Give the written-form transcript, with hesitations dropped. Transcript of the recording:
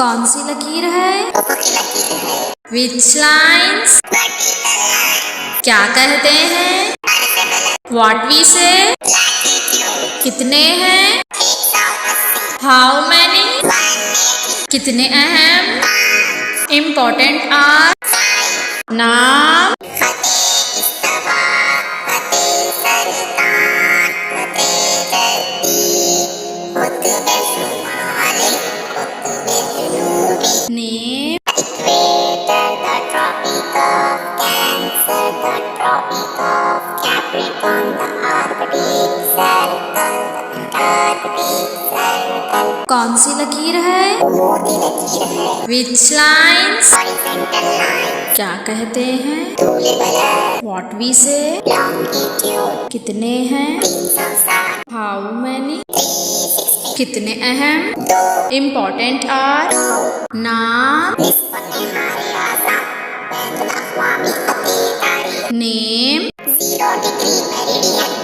कौन सी लकीर है? ऊपर की लकीर है। Which lines? Vertical line. क्या कहते हैं? What we say? लैटिट्यूड। कितने हैं? 180। How many? 180। कितने अहम? 5। Important are? 5। नाम? फतेह इस्तवा, फतेह सरताज, फतेह जद्दी, कुतुब शुमाली, कुतुब जुनूबी। Name? Equator, the Tropic of Cancer, the Tropic of Capricorn, the Arctic Circle, the Antarctic Circle. कौन सी लकीर है? मोटी लकीर है। Which lines? Horizontal line. क्या कहते हैं? दूले blur. What we say? Longitude. कितने हैं? 360। How many? 360। कितने अहम? 2। Important are? 2। नाम? निस्फ़ निहार आज़म, बैनुल अक़वामी ख़तीब तारीख़। नेम? 0 degree meridian.